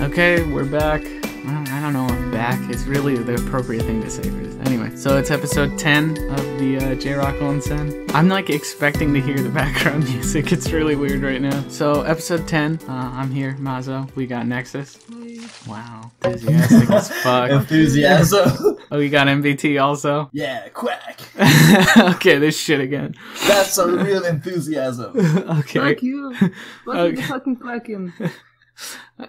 Okay, we're back. I don't know, I'm back. It's really the appropriate thing to say for this. Anyway, so it's episode 10 of the JROCK Onsen. I'm like expecting to hear the background music. It's really weird right now. So episode 10, I'm here, Mazo. We got Nexus. Wow, enthusiastic as fuck. Enthusiasm. Oh, you got MBT also? Yeah, quack. Okay, this shit again. That's a real enthusiasm. Okay. Fuck you. What's the fucking quacking?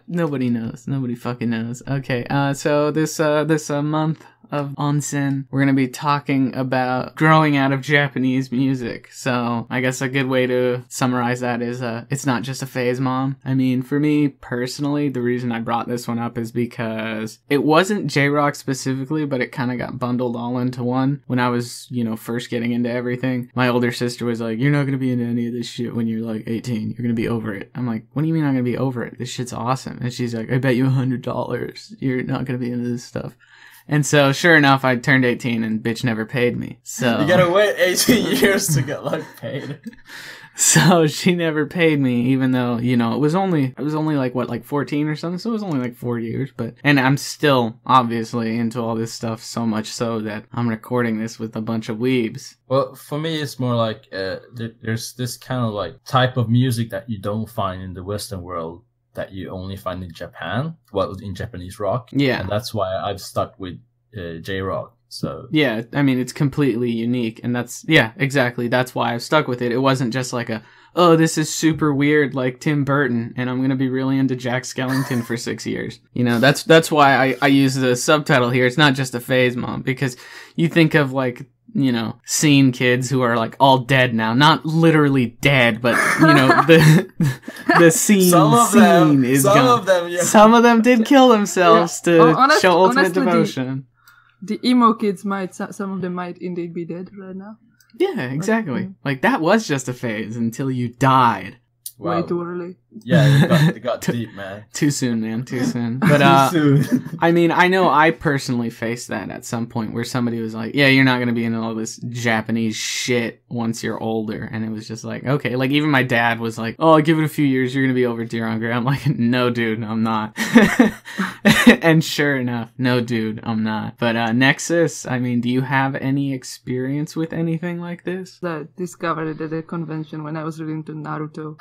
Nobody knows. Nobody fucking knows. Okay, so this month of onsen, we're gonna be talking about growing out of Japanese music. So I guess a good way to summarize that is it's not just a phase, Mom. I mean, for me personally, the reason I brought this one up is because it wasn't J-Rock specifically, but it kind of got bundled all into one when I was, first getting into everything. My older sister was like, "You're not gonna be into any of this shit when you're like 18. You're gonna be over it." I'm like, "What do you mean I'm gonna be over it? This shit's awesome." And she's like, "I bet you $100 you're not gonna be into this stuff." And so, sure enough, I turned 18 and bitch never paid me. So you gotta wait 18 years to get paid. So she never paid me, even though, it was only like 14 or something. So it was only like 4 years, and I'm still obviously into all this stuff so much so that I'm recording this with a bunch of weebs. Well, for me, it's more like, there's this kind of like type of music that you don't find in the Western world, that you only find in Japan, in Japanese rock. Yeah. And that's why I've stuck with J-Rock. So yeah, I mean, it's completely unique, and exactly. That's why I've stuck with it. It wasn't just like this is super weird like Tim Burton, and I'm gonna be really into Jack Skellington for 6 years. That's why I use the subtitle here. It's not just a phase, Mom, because you think of like, scene kids who are like all dead now, not literally dead, but the scene is gone. Some of them did kill themselves to show ultimate devotion. The emo kids some of them might indeed be dead right now. Yeah, exactly. Like that was just a phase until you died. Wow. Way too early. Yeah, it got deep, man. Too soon, man. Too soon. But too soon. I mean, I know I personally faced that at some point where somebody was like, "Yeah, you're not gonna be into all this Japanese shit once you're older," and it was just like, okay. Like even my dad was like, "Oh, give it a few years, you're gonna be over DIR EN GREY." I'm like, "No, dude, I'm not." And sure enough, no, dude, I'm not. But Nexus, I mean, do you have any experience with anything like this? I discovered it at a convention when I was reading to Naruto.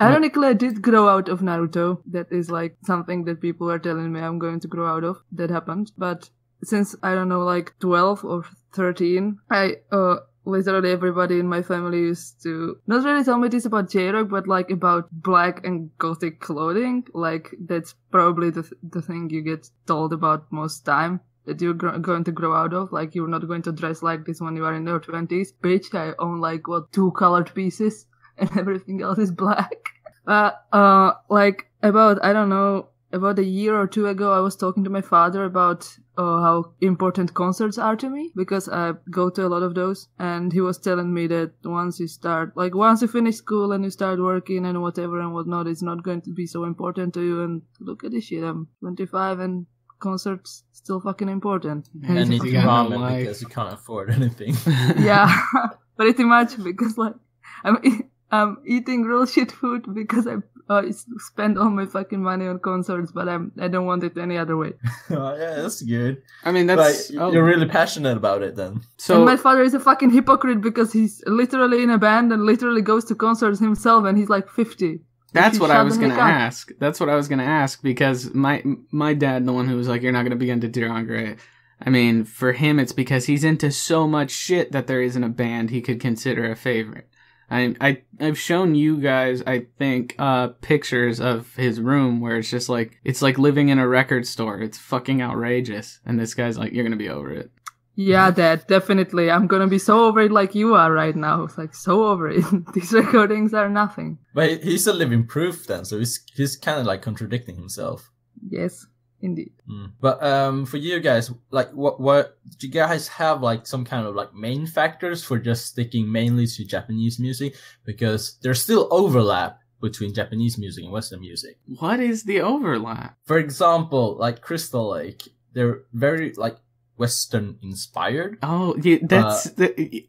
Ironically, I did grow out of Naruto. That is like something that people are telling me I'm going to grow out of. That happened. But since, I don't know, like 12 or 13, literally everybody in my family used to not really tell me this about J-Rock, but like about black and gothic clothing. Like that's probably the thing you get told about most time that you're going to grow out of. Like you're not going to dress like this when you are in your 20s. Bitch, I own like 2 colored pieces and everything else is black. Like about a year or 2 ago, I was talking to my father about how important concerts are to me, because I go to a lot of those, and he was telling me that once you finish school and you start working and whatever and whatnot, it's not going to be so important to you. And look at this shit, I'm 25 and concerts still fucking important. And eating ramen because you can't afford anything. Yeah, pretty much, because like I'm eating real shit food because I spend all my fucking money on concerts, but I don't want it any other way. Oh, yeah, that's good. I mean, that's... You're really passionate about it then. And my father is a fucking hypocrite because he's literally in a band and literally goes to concerts himself, and he's like 50. That's what I was going to ask. That's what I was going to ask, because my dad, the one who was like, "You're not going to be into DIR EN GREY," I mean, for him, it's because he's into so much shit that there isn't a band he could consider a favorite. I've shown you guys, I think, pictures of his room where it's like living in a record store. It's fucking outrageous. And this guy's like, "You're gonna be over it." Yeah, Dad, definitely. I'm gonna be so over it like you are right now. It's like so over it. These recordings are nothing. But he's a living proof then, so he's kind of like contradicting himself. Yes. Indeed. But for you guys, like what do you guys have like some kind of like main factors for just sticking mainly to Japanese music? Because there's still overlap between Japanese music and Western music. What is the overlap? For example, like Crystal Lake, they're very like Western inspired. Oh, yeah,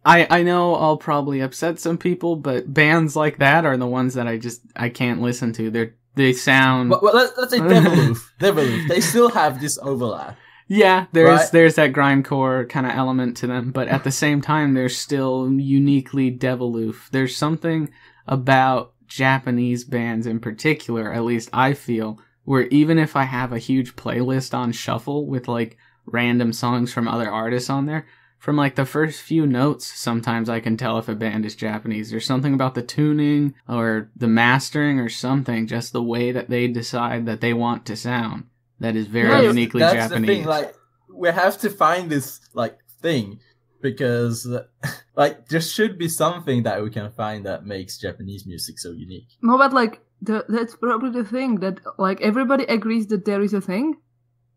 I know I'll probably upset some people, but bands like that are the ones that I can't listen to. they sound... Well, let's say Deviloof. They still have this overlap. Yeah, there's that grindcore kind of element to them, but at the same time, they're still uniquely Deviloof. There's something about Japanese bands in particular, at least I feel, where even if I have a huge playlist on shuffle with like random songs from other artists on there, from like the first few notes, sometimes I can tell if a band is Japanese. There's something about the tuning or the mastering or something, just the way that they decide that they want to sound, that is very uniquely that's Japanese. The thing, like, we have to find this like thing, because like there should be something that we can find that makes Japanese music so unique. No, but like that's probably the thing, that like everybody agrees that there is a thing,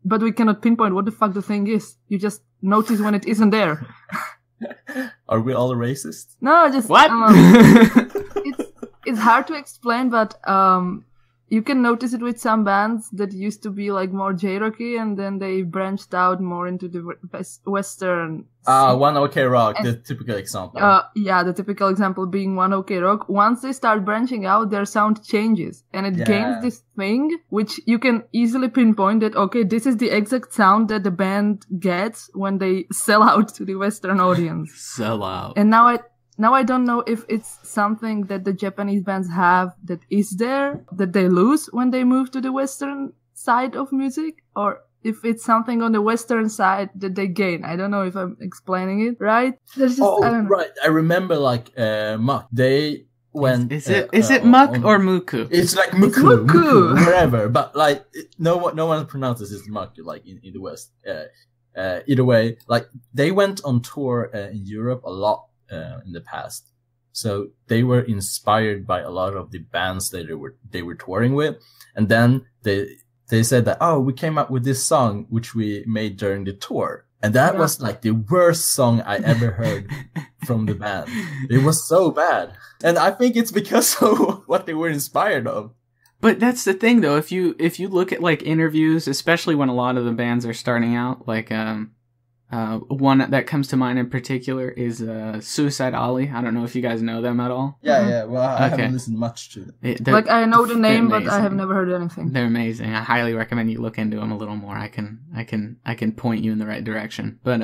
but we cannot pinpoint what the fuck the thing is. You just notice when it isn't there. Are we all racist? No, just what? It's hard to explain, but you can notice it with some bands that used to be like more JROCK-y, and then they branched out more into the Western. One OK Rock, the typical example. Yeah, the typical example being One OK Rock. Once they start branching out, their sound changes, and it gains this thing which you can easily pinpoint that, okay, this is the exact sound that the band gets when they sell out to the Western audience. Sell out. And now I don't know if it's something that the Japanese bands have that is there, that they lose when they move to the Western side of music, or if it's something on the Western side that they gain. I don't know if I'm explaining it right. There's just, I don't know. Right. I remember like Muck. They went. Is it Muck or Muku? It's like Muku, wherever. But like no one pronounces it Muck like in the West. Either way, like they went on tour in Europe a lot. In the past, so they were inspired by a lot of the bands that they were touring with, and then they said that, oh, we came up with this song which we made during the tour, and that was like the worst song I ever heard from the band. It was so bad, and I think it's because of what they were inspired of. But that's the thing, though. If you look at like interviews, especially when a lot of the bands are starting out, like one that comes to mind in particular is Suicide Alley. I don't know if you guys know them at all. Yeah. Well, I haven't listened much to them. Like I know the name, but I have never heard anything. They're amazing. I highly recommend you look into them a little more. I can point you in the right direction. But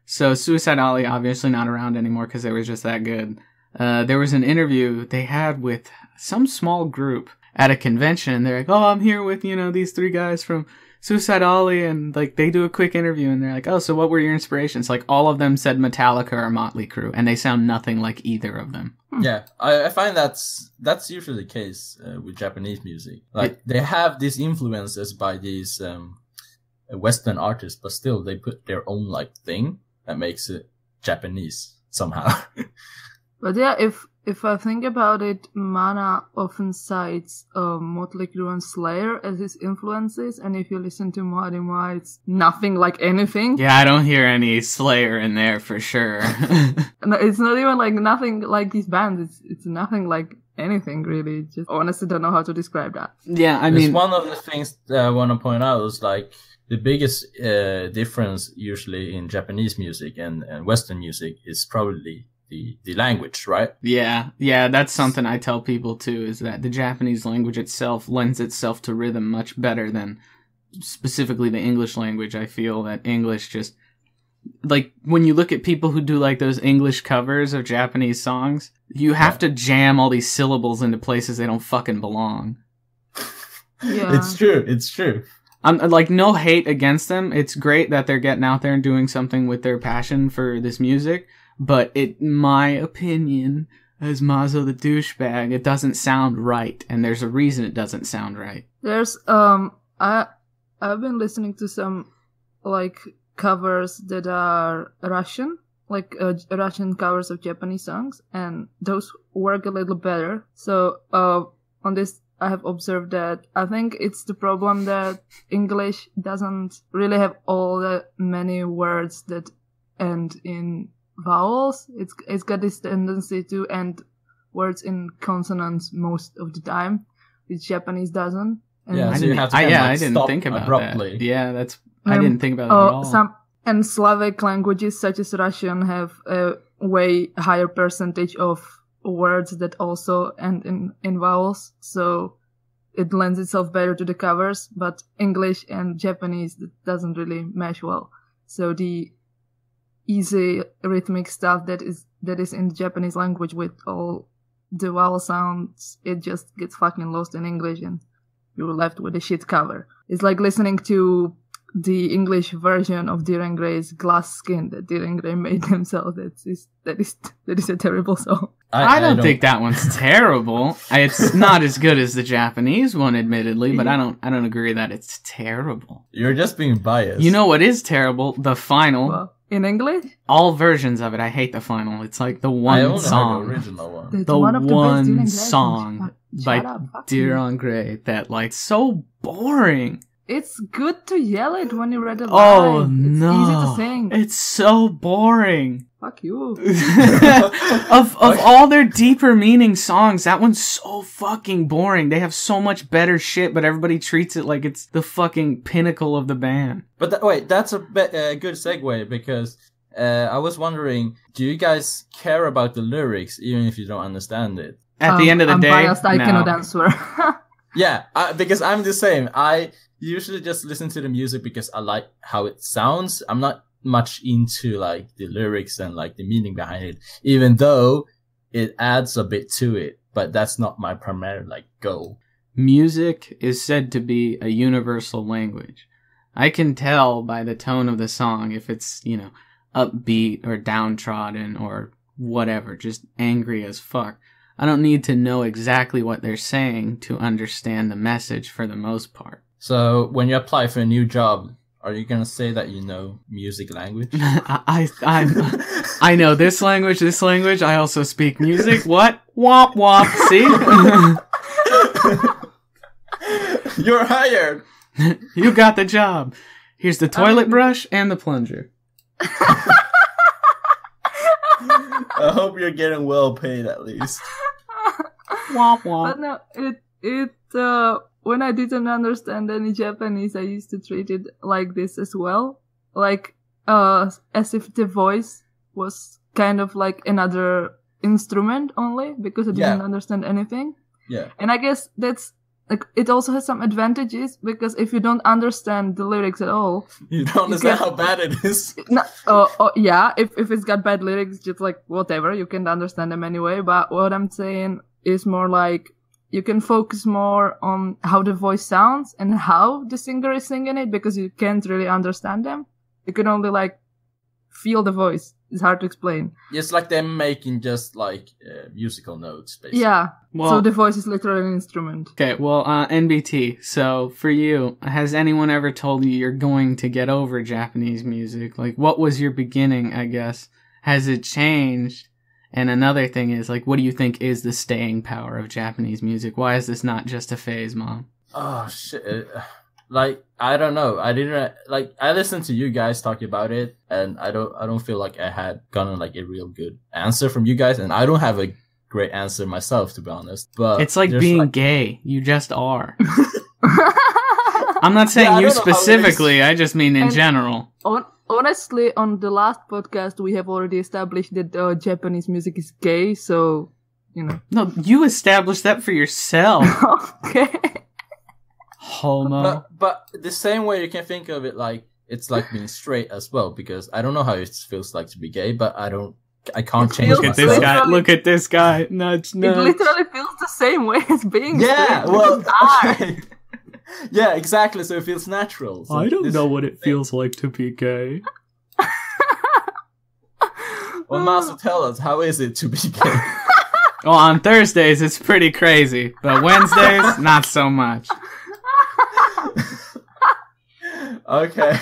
so Suicide Alley obviously not around anymore because they were just that good. There was an interview they had with some small group at a convention, and they're like, "Oh, I'm here with these three guys from Suicide Alley," and like they do a quick interview and they're like, "Oh, so what were your inspirations?" Like all of them said Metallica or Motley Crue, and they sound nothing like either of them. Yeah, I find that's usually the case with Japanese music. Like they have these influences by these Western artists, but still they put their own like thing that makes it Japanese somehow. But yeah, if I think about it, Mana often cites Motley Crue and Slayer as his influences, and if you listen to Marima, it's nothing like anything. Yeah, I don't hear any Slayer in there for sure. No, it's not even like nothing like these bands. It's nothing like anything really. Just honestly don't know how to describe that. Yeah, I mean, one of the things that I want to point out is like the biggest difference usually in Japanese music and Western music is probably the language, right? Yeah, that's something I tell people too, is that the Japanese language itself lends itself to rhythm much better than specifically the English language. I feel that English just, like, when you look at people who do like those English covers of Japanese songs, you have to jam all these syllables into places they don't fucking belong. Yeah. It's true. I'm like, no hate against them. It's great that they're getting out there and doing something with their passion for this music. But in my opinion, as Mazo the douchebag, it doesn't sound right, and there's a reason it doesn't sound right. There's I've been listening to some like covers that are Russian, like Russian covers of Japanese songs, and those work a little better. So on this, I have observed that I think it's the problem that English doesn't really have all the many words that end in vowels. It's got this tendency to end words in consonants most of the time, which Japanese doesn't. And yeah, so I didn't think about abruptly. That. Yeah, I didn't think about that at all. And Slavic languages such as Russian have a way higher percentage of words that also end in vowels. So it lends itself better to the covers, but English and Japanese doesn't really mesh well. So the easy rhythmic stuff that is in the Japanese language with all the vowel sounds, it just gets fucking lost in English and you're left with a shit cover. It's like listening to the English version of DIR EN GREY's Glass Skin that DIR EN GREY made themselves. That is a terrible song. I don't think that one's terrible. It's not as good as the Japanese one, admittedly, but I don't agree that it's terrible. You're just being biased. You know what is terrible? The final. Well, in English? All versions of it. I hate the final. It's like the one song. The original one. The one song by DIR EN GREY that like so boring. It's good to yell it when you read a line. Oh no! It's easy to sing. It's so boring. Fuck you. of all their deeper meaning songs, that one's so fucking boring. They have so much better shit, but everybody treats it like it's the fucking pinnacle of the band. But wait, that's a good segue because I was wondering, do you guys care about the lyrics even if you don't understand it? At the end of the day, biased, I cannot answer. Yeah, because I'm the same. I usually just listen to the music because I like how it sounds. I'm not much into like the lyrics and like the meaning behind it, even though it adds a bit to it. But that's not my primary like goal. Music is said to be a universal language. I can tell by the tone of the song if it's, you know, upbeat or downtrodden or whatever, just angry as fuck. I don't need to know exactly what they're saying to understand the message for the most part. So when you apply for a new job, are you gonna say that you know music language? I know this language. I also speak music. What? Womp womp. See? You're hired. You got the job. Here's the toilet brush and the plunger. I hope you're getting well paid at least. Womp womp. But no, when I didn't understand any Japanese, I used to treat it like this as well. Like, as if the voice was kind of like another instrument only, because I didn't understand anything. Yeah. And I guess that's, like, it also has some advantages, because if you don't understand the lyrics at all... You don't understand how bad it is. Yeah, if it's got bad lyrics, just like, whatever, you can understand them anyway. But what I'm saying is more like, you can focus more on how the voice sounds and how the singer is singing it, because you can't really understand them. You can only, like, feel the voice. It's hard to explain. It's like them making just, like, musical notes, basically. Yeah. Well, so the voice is literally an instrument. Okay, well, NBT, so for you, has anyone ever told you you're going to get over Japanese music? Like, what was your beginning, I guess? Has it changed? And another thing is, like, what do you think is the staying power of Japanese music? Why is this not just a phase, Mom? Oh, shit. Like, I don't know. I listened to you guys talk about it, and I don't feel like I had gotten, like, a real good answer from you guys, and I don't have a great answer myself, to be honest. But it's like being gay. You just are. I'm not saying you specifically, I just mean in general. Honestly, on the last podcast, we have already established that Japanese music is gay, so, you know. No, you established that for yourself. Okay. Homo. But the same way you can think of it, like, it's like being straight as well, because I don't know how it feels like to be gay, but I can't change Look at this guy. Look at this guy. Nudge, nudge. It literally feels the same way as being yeah, straight. Well, okay. Yeah, exactly. So it feels natural. So I don't know what it feels like to be gay. Well, Master, tell us, how is it to be gay? Well, on Thursdays, it's pretty crazy. But Wednesdays, not so much. Okay,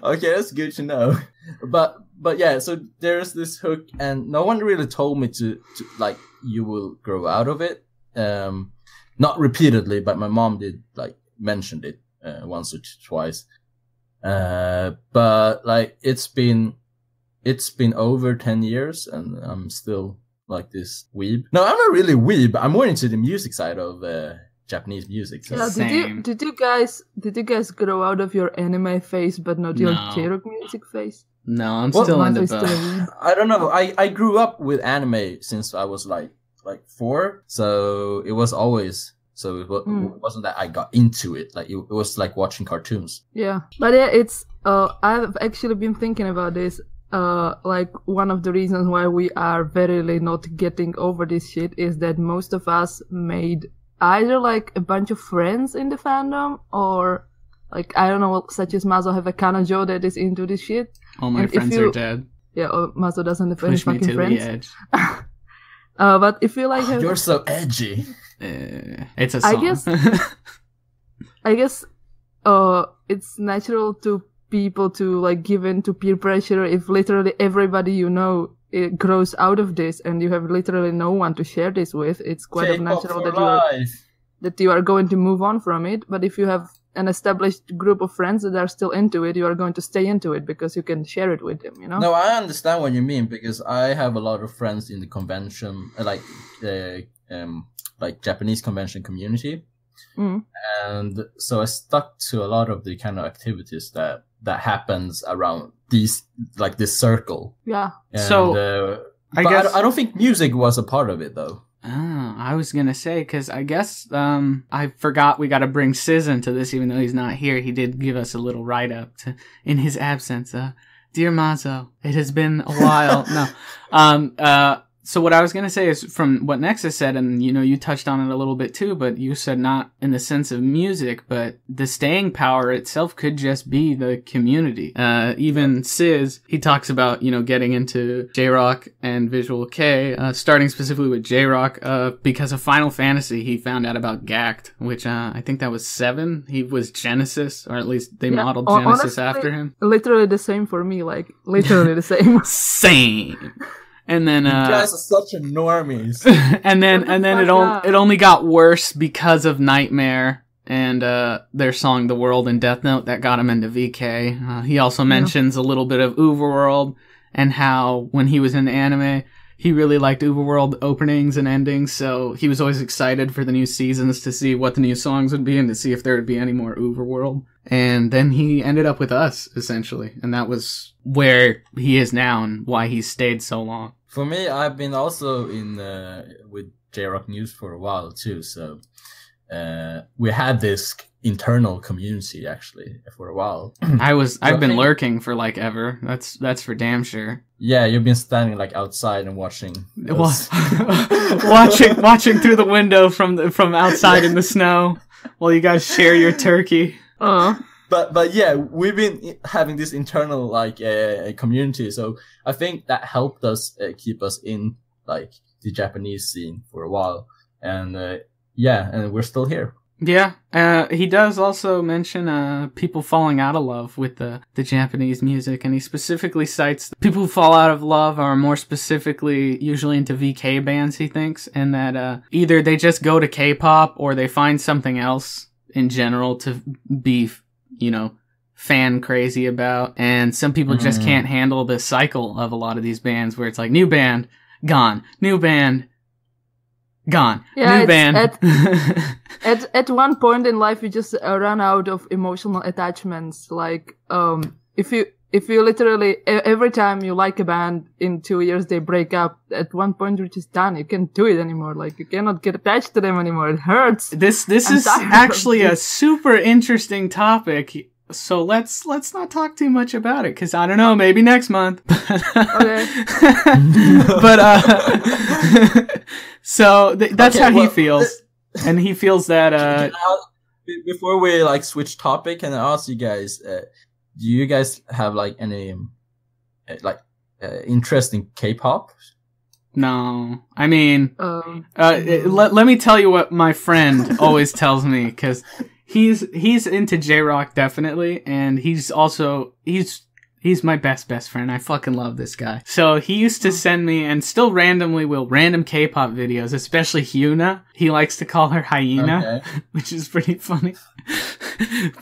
that's good to know. But yeah, so there's this hook, and no one really told me to like, you will grow out of it. Not repeatedly, but my mom did, like, mentioned it once or twice. But like, it's been over 10 years, and I'm still like this weeb. No, I'm not really weeb. I'm more into the music side of Japanese music. So. Yeah, did you guys grow out of your anime phase, but not your JROCK music phase? No, I'm still into both. I don't know. I grew up with anime since I was like 4, so it was always So it wasn't that I got into it. Like it was like watching cartoons. Yeah, but yeah, it's I've actually been thinking about this. Like one of the reasons why we are verily not getting over this shit is that most of us made either like a bunch of friends in the fandom, or like I don't know, such as Mazo have a kanojo that is into this shit. All my friends are dead. Yeah, Mazo doesn't have any fucking friends. The edge. But if you like, you're so edgy. It's a song. I guess, it's natural to people to like give in to peer pressure if literally everybody you know it grows out of this and you have literally no one to share this with. It's quite natural that you are going to move on from it. But if you have an established group of friends that are still into it, you are going to stay into it because you can share it with them, you know? No, I understand what you mean, because I have a lot of friends in the convention, like Japanese convention community. And so I stuck to a lot of the kind of activities that happens around this circle. Yeah. And, so I guess I don't think music was a part of it though. Oh, I was gonna say, because I guess I forgot we got to bring Sis into this, even though he's not here. He did give us a little write up in his absence. Dear Mazo, it has been a while. No, so what I was gonna say is from what Nexus said, and you touched on it a little bit too, but you said not in the sense of music, but the staying power itself could just be the community. Even Sis, he talks about getting into JROCK and Visual-kei, starting specifically with JROCK, because of Final Fantasy. He found out about GACT, which I think that was 7. He was Genesis, or at least they modeled Genesis honestly, after him. Literally the same for me, like literally the same. Same. And then you guys are such a normies. and then it only got worse because of Nightmare and their song "The World" in Death Note that got him into VK. He also mentions a little bit of Overworld and how when he was in anime, he really liked Overworld openings and endings, so he was always excited for the new seasons to see what the new songs would be and to see if there would be any more Overworld. And then he ended up with us, essentially, and that was where he is now and why he stayed so long. For me, I've been also in with JROCK News for a while too, so we had this internal community actually for a while. I've been lurking for like ever. That's for damn sure. Yeah, you've been standing like outside and watching watching through the window from outside in the snow while you guys share your turkey. But yeah, we've been having this internal like community, so I think that helped us keep us in like the Japanese scene for a while, and and we're still here. Yeah, he does also mention people falling out of love with the Japanese music, and he specifically cites people who fall out of love are more specifically usually into VK bands, he thinks, and that either they just go to K-pop or they find something else in general to be fan crazy about, and some people just can't handle the cycle of a lot of these bands where it's like new band, gone, new band, gone, new band. At one point in life, you just run out of emotional attachments. Like, if you literally, every time you like a band, in 2 years they break up, at one point you're just done. You can't do it anymore. Like, you cannot get attached to them anymore. It hurts. This is actually a super interesting topic. So let's not talk too much about it, because I don't know, maybe next month. Okay. But, so that's how he feels. And he feels that, before we like switch topic, can I ask you guys, do you guys have like any interest in K-pop? No, I mean, let me tell you what my friend always tells me, because he's into J-Rock definitely, and he's my best friend. I fucking love this guy. So he used to send me, and still randomly will, random K-pop videos, especially Hyuna. He likes to call her Hyena, which is pretty funny.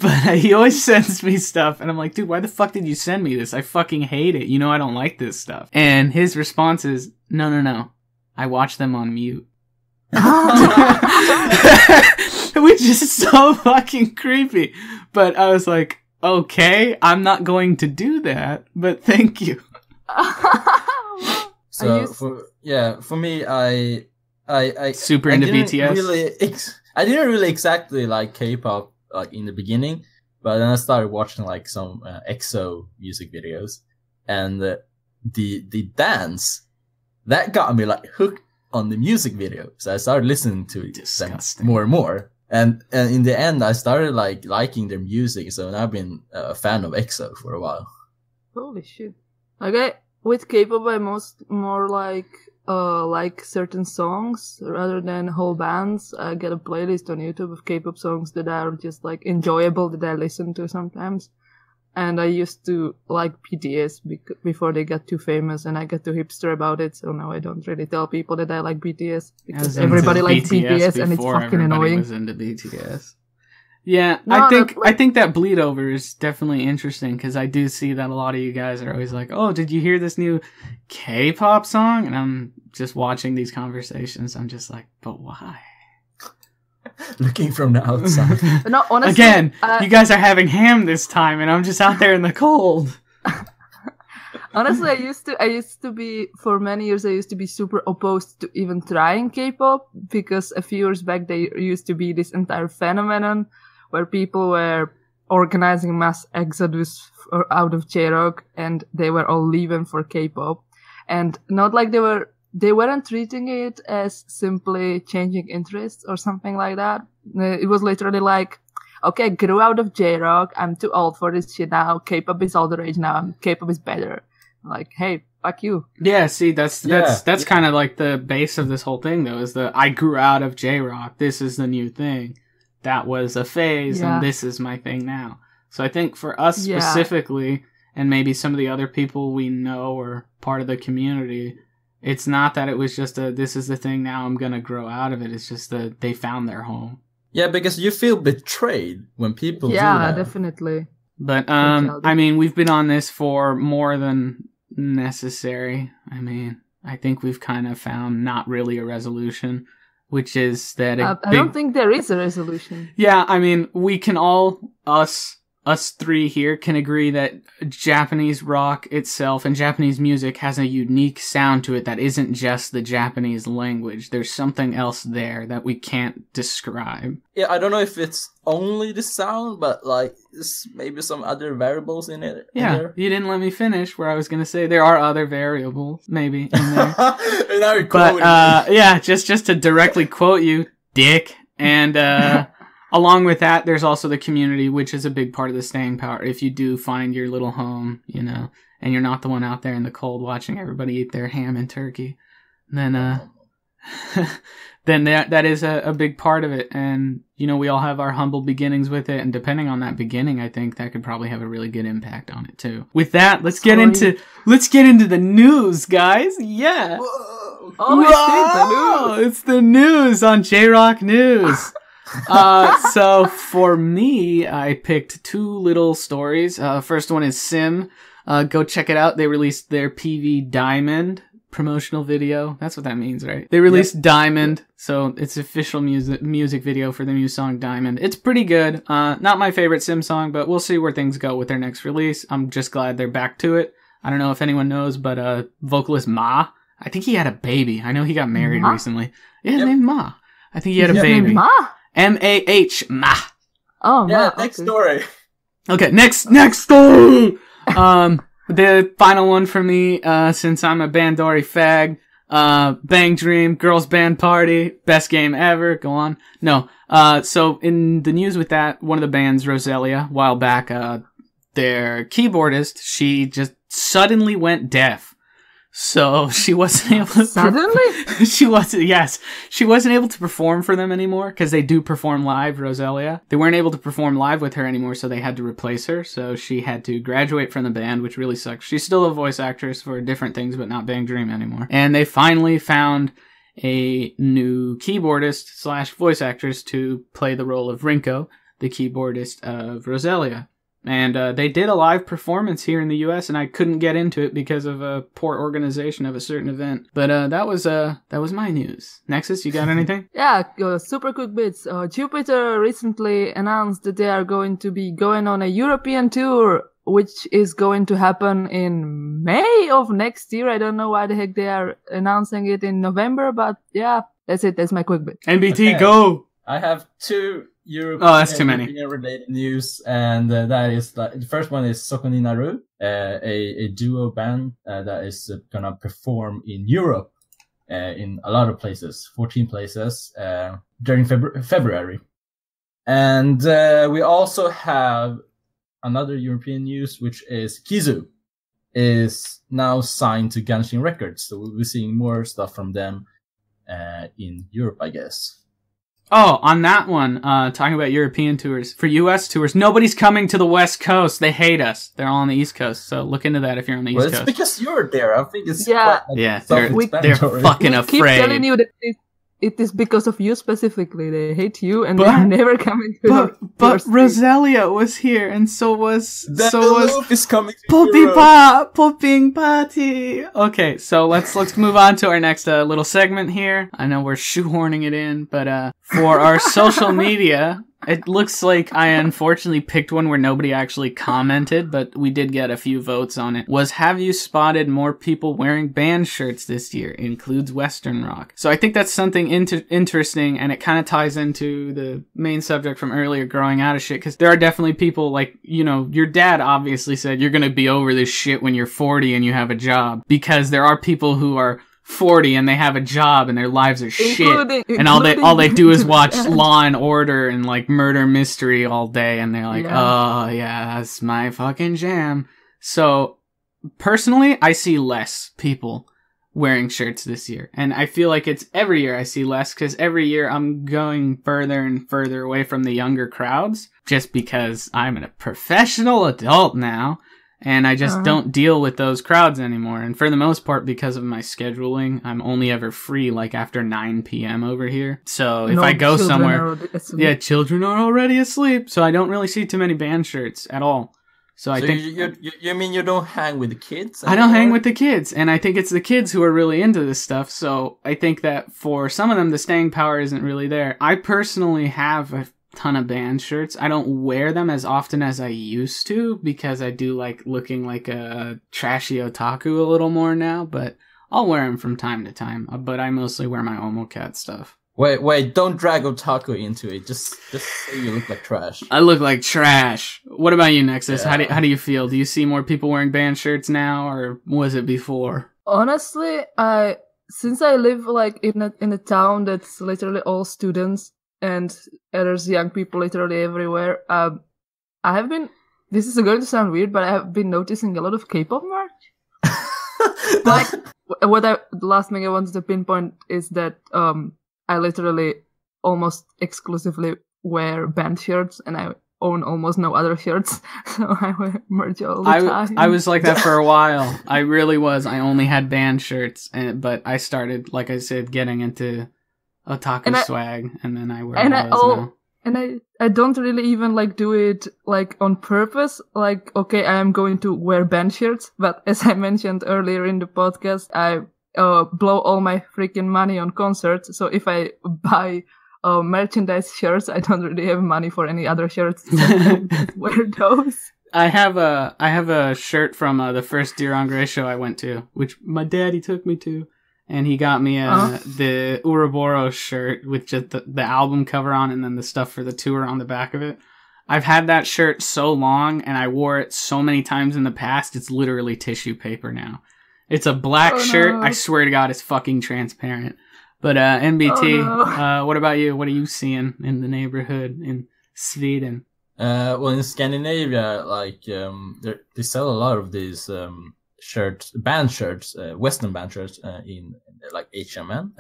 But he always sends me stuff, and I'm like, dude, why the fuck did you send me this? I fucking hate it. I don't like this stuff. And his response is, no. I watch them on mute. Which is so fucking creepy. But I was like, okay, I'm not going to do that, but thank you. So for me, I super into BTS. I didn't really exactly like K-pop like in the beginning, but then I started watching like some EXO music videos, and the dance that got me like hooked on the music video. So I started listening to them more and more, and in the end, I started like liking their music. So I've been a fan of EXO for a while. Holy shit! Okay, with K-pop, I'm more like certain songs rather than whole bands. I get a playlist on YouTube of K-pop songs that are just like enjoyable that I listen to sometimes. And I used to like BTS before they got too famous, and I got too hipster about it. So now I don't really tell people that I like BTS because everybody likes BTS and it's fucking annoying. Was into BTS. Yeah, no, I think that bleed over is definitely interesting because I do see that a lot of you guys are always like, "Oh, did you hear this new K-pop song?" And I'm just watching these conversations. I'm just like, "But why?" Looking from the outside. No, honestly, again, you guys are having ham this time, and I'm just out there in the cold. Honestly, I used to be, for many years, I used to be super opposed to even trying K-pop because a few years back there used to be this entire phenomenon where people were organizing mass exodus out of JROCK, and they were all leaving for K-pop, and not like they weren't treating it as simply changing interests or something like that. It was literally like, okay, grew out of JROCK, I'm too old for this shit now, K-pop is all the rage now, K-pop is better. Like, hey, fuck you. Yeah, see, that's kind of like the base of this whole thing, though, is I grew out of JROCK, this is the new thing. That was a phase, and this is my thing now. So I think for us specifically, and maybe some of the other people we know or part of the community, it's not that it was just this is the thing now, I'm gonna grow out of it. It's just that they found their home. Yeah, because you feel betrayed when people do that. Yeah, definitely. But, I mean, we've been on this for more than necessary. I mean, I think we've kind of found not really a resolution, which is that I don't think there is a resolution. Yeah, I mean, we can all, us three here can agree that Japanese rock itself and Japanese music has a unique sound to it that isn't just the Japanese language. There's something else there that we can't describe. Yeah, I don't know if it's only the sound, but like there's maybe some other variables in it. Yeah, you didn't let me finish where I was going to say there are other variables maybe in there. Now you're quoting but yeah, just to directly quote you, dick. And along with that, there's also the community, which is a big part of the staying power. If you do find your little home, you know, and you're not the one out there in the cold watching everybody eat their ham and turkey, then then that is a big part of it. And, you know, we all have our humble beginnings with it. And depending on that beginning, I think that could probably have a really good impact on it too. With that, let's get into the news, guys. Yeah. Whoa. Oh, it's the news on JROCK News. So for me, I picked two little stories. First one is Sim. Go check it out. They released their PV Diamond promotional video. That's what that means, right? They released Diamond, so it's official music video for the new song Diamond. It's pretty good. Not my favorite Sim song, but we'll see where things go with their next release. I'm just glad they're back to it. I don't know if anyone knows, but vocalist Ma, I think he had a baby. I know he got married recently. Yeah, his name's Ma. I think he had a baby. Ma? M-A-H, Ma. Oh, yeah, Ma. Next story. Okay, next story! The final one for me, since I'm a Bandori fag, Bang Dream, Girls Band Party, best game ever, go on. No, so in the news with that, one of the bands, Roselia, a while back, their keyboardist, she just suddenly went deaf. So she wasn't able to... Suddenly? She wasn't able to perform for them anymore, because they do perform live, Roselia. They weren't able to perform live with her anymore, so they had to replace her. So she had to graduate from the band, which really sucks. She's still a voice actress for different things, but not Bang Dream anymore. And they finally found a new keyboardist / voice actress to play the role of Rinko, the keyboardist of Roselia. And they did a live performance here in the U.S., and I couldn't get into it because of a poor organization of a certain event. But that was my news. Nexus, you got anything? Yeah, super quick bits. Jupiter recently announced that they are going to be going on a European tour, which is going to happen in May of next year. I don't know why the heck they are announcing it in November, but yeah, that's it. That's my quick bit. NBT, go! I have two that's too many. European-related news, and that is the first one is Sokoni Naru, a duo band that is gonna perform in Europe in a lot of places, 14 places during February. And we also have another European news, which is Kizu is now signed to Ganshin Records, so we'll be seeing more stuff from them in Europe, I guess. Oh, on that one, talking about European tours. For US tours, nobody's coming to the West Coast. They hate us. They're all on the East Coast. So look into that if you're on the East Coast. It's because you're there. I think it's they're fucking afraid. Keep telling you that it is because of you specifically. They hate you and they're never coming to But Roselia was here, and so was is coming to Popping Party. Okay, so let's move on to our next little segment here. I know we're shoehorning it in, but for our social media, it looks like I unfortunately picked one where nobody actually commented, but we did get a few votes on it. Was, have you spotted more people wearing band shirts this year? It includes Western rock. So I think that's something interesting, and it kind of ties into the main subject from earlier, growing out of shit, because there are definitely people like, you know, your dad obviously said you're going to be over this shit when you're 40 and you have a job, because there are people who are 40 and they have a job and their lives are shit, and all they do is watch Law and Order and like murder mystery all day, and they're like, oh yeah, that's my fucking jam. So personally, I see less people wearing shirts this year, and I feel like it's every year I see less, because every year I'm going further and further away from the younger crowds, just because I'm a professional adult now. And I just don't deal with those crowds anymore. And for the most part, because of my scheduling, I'm only ever free like after 9 p.m. over here. So if I go somewhere, children are already asleep. So I don't really see too many band shirts at all. So I think you mean you don't hang with the kids anymore? I don't hang with the kids, and I think it's the kids who are really into this stuff. So I think that for some of them, the staying power isn't really there. I personally have a ton of band shirts. I don't wear them as often as I used to, because I do like looking like a trashy otaku a little more now, but I'll wear them from time to time. But I mostly wear my Omocat stuff. Wait, don't drag otaku into it. Just say you look like trash. I look like trash. What about you, Nexus? Yeah. How do you feel? Do you see more people wearing band shirts now, or was it before? Honestly, since I live like in a town that's literally all students, and there's young people literally everywhere. I have been, this is going to sound weird, but I have been noticing a lot of K-pop merch. Like, the last thing I wanted to pinpoint is that I literally almost exclusively wear band shirts, and I own almost no other shirts, so I wear merch all the time. I was like that for a while. I really was. I only had band shirts, but I started, like I said, getting into otaku swag, and then I wear those now. And I don't really even like do it like on purpose. Like, okay, I am going to wear band shirts, but as I mentioned earlier in the podcast, I blow all my freaking money on concerts. So if I buy merchandise shirts, I don't really have money for any other shirts. So I just wear those. I have a shirt from the first DIR EN GREY show I went to, which my daddy took me to. And he got me the Ouroboros shirt with just the album cover on, and then the stuff for the tour on the back of it. I've had that shirt so long, and I wore it so many times in the past, it's literally tissue paper now. It's a black shirt. No. I swear to God, it's fucking transparent. But NBT, what about you? What are you seeing in the neighborhood in Sweden? Well, in Scandinavia, like they sell a lot of these band shirts, Western band shirts, in like H&M.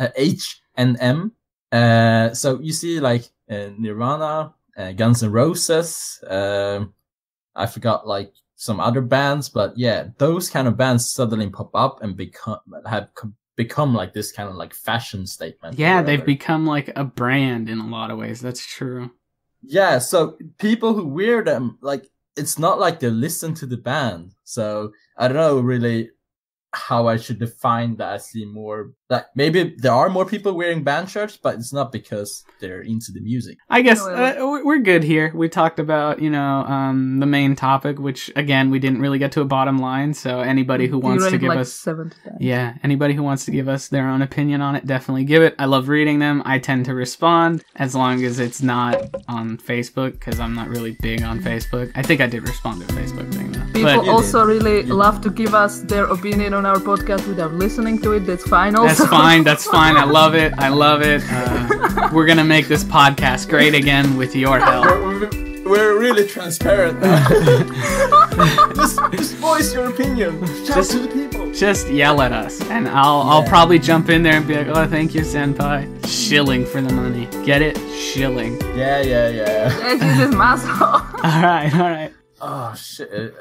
So you see like Nirvana, Guns N' Roses. I forgot like some other bands, but yeah, those kind of bands suddenly pop up and become like this kind of like fashion statement. Yeah, they've become like a brand in a lot of ways. That's true. Yeah, so people who wear them, like, it's not like they listen to the band. So I don't know really how I should define that. I see more That maybe there are more people wearing band shirts, but it's not because they're into the music. I guess we're good here. We talked about, the main topic, which again, we didn't really get to a bottom line. So anybody who wants to give us 7 to 10. Yeah, anybody who wants to give us their own opinion on it, definitely give it. I love reading them. I tend to respond as long as it's not on Facebook, because I'm not really big on Facebook. I think I did respond to a Facebook thing though. People also really love to give us their opinion on our podcast without listening to it. That's fine also. That's fine. I love it. We're gonna make this podcast great again with your help. We're really transparent now. just voice your opinion. Shout to the people. Just yell at us, and I'll probably jump in there and be like, "Oh, thank you, senpai." Shilling for the money. Get it? Shilling. Yeah. Yeah, Jesus, muscle. All right. Oh shit.